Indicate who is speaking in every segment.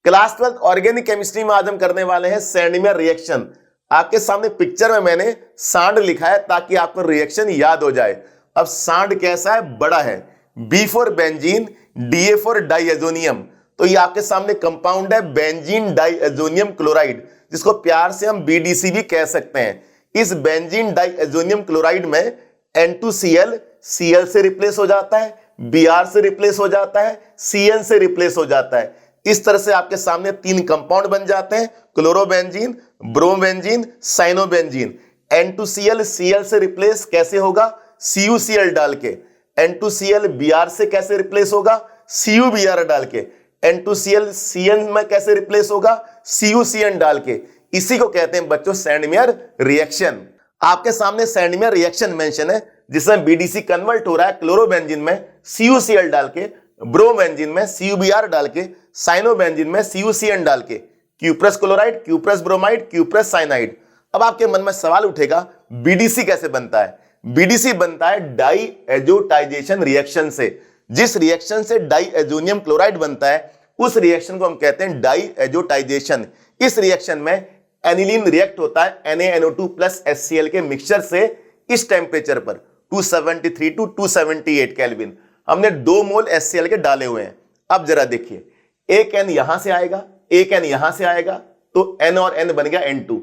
Speaker 1: Class 12 organic chemistry में आज हम करने वाले हैं सैंडमेयर रिएक्शन। आपके सामने पिक्चर में मैंने सांड लिखा है ताकि आपको रिएक्शन याद हो जाए। अब सांड कैसा है? बड़ा है। B for benzene, DA for diazonium. तो ये आपके सामने कंपाउंड है बेंजीन डाइएजोनियम क्लोराइड, जिसको प्यार से हम BDC भी कह सकते हैं। इस बेंजीन डाइएजोनियम क्लोराइड में N2Cl Cl से रिप्लेस हो जाता है, Br से रिप्लेस हो जाता है, Cn से रिप्लेस हो जाता है। इस तरह से आपके सामने तीन कंपाउंड बन जाते हैं, chlorobenzene, bromobenzene, cyanobenzene. N2Cl Cl से रिप्लेस कैसे होगा? CuCl डाल के। N2Cl Br से कैसे रिप्लेस होगा? CuBr डाल के। N2Cl Cn में कैसे रिप्लेस होगा? CuCn डाल के। इसी को कहते हैं बच्चों सैंडमेयर रिएक्शन। आपके सामने सैंडमेयर रिएक्शन मेंशन है, जिसमें BDC कन्वर्ट हो रहा है क्लोरोबेंजीन में CuCl डाल के, ब्रोमोबेंजीन में CuBr डाल के, साइनोबेंजीन में CuCN डाल के। Cuprous chloride, cuprous bromide, cuprous cyanide. अब आपके मन में सवाल उठेगा BDC कैसे बनता है? BDC बनता है डाइएजोटाइजेशन रिएक्शन से। जिस रिएक्शन से डाइएजोनियम क्लोराइड बनता है उस रिएक्शन को हम कहते हैं डाइएजोटाइजेशन। इस रिएक्शन में एनिलीन रिएक्ट होता है NaNO2 प्लस HCl के मिक्सचर से इस टेम्परेचर पर 273 टू 278 केल्विन। हमने 2 मोल HCl के डाले हुए हैं। अब जरा देखिए, एक N यहां से आएगा, एक N यहां से आएगा, तो N और N बन गया N2।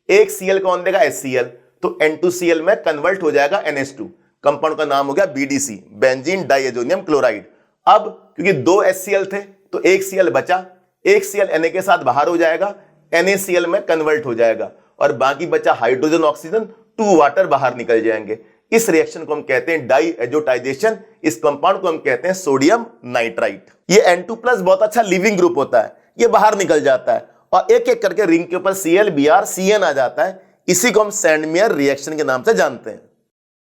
Speaker 1: एक Cl कौन देगा? HCl, तो N2Cl में कन्वर्ट हो जाएगा NH2। कंपाउंड का नाम हो गया BDC, बेंजीन डाइएजोनियम क्लोराइड। अब क्योंकि 2 HCl थे तो एक Cl बचा, एक Cl Na के साथ बाहर हो जाएगा, NaCl में कन्वर्ट हो जाएगा और बाकी बचा हाइड्रोजन ऑक्सीजन, 2 वाटर बाहर निकल जाएंगे। इस रिएक्शन को हम कहते हैं डाइएजोटाइजेशन। इस कंपाउंड को हम कहते हैं सोडियम नाइट्राइट। ये N2+ बहुत अच्छा लिविंग ग्रुप होता है, ये बाहर निकल जाता है और एक एक करके रिंग के ऊपर Cl, Br, Cn आ जाता है। इसी को हम सैंडमेयर रिएक्शन के नाम से जानते हैं।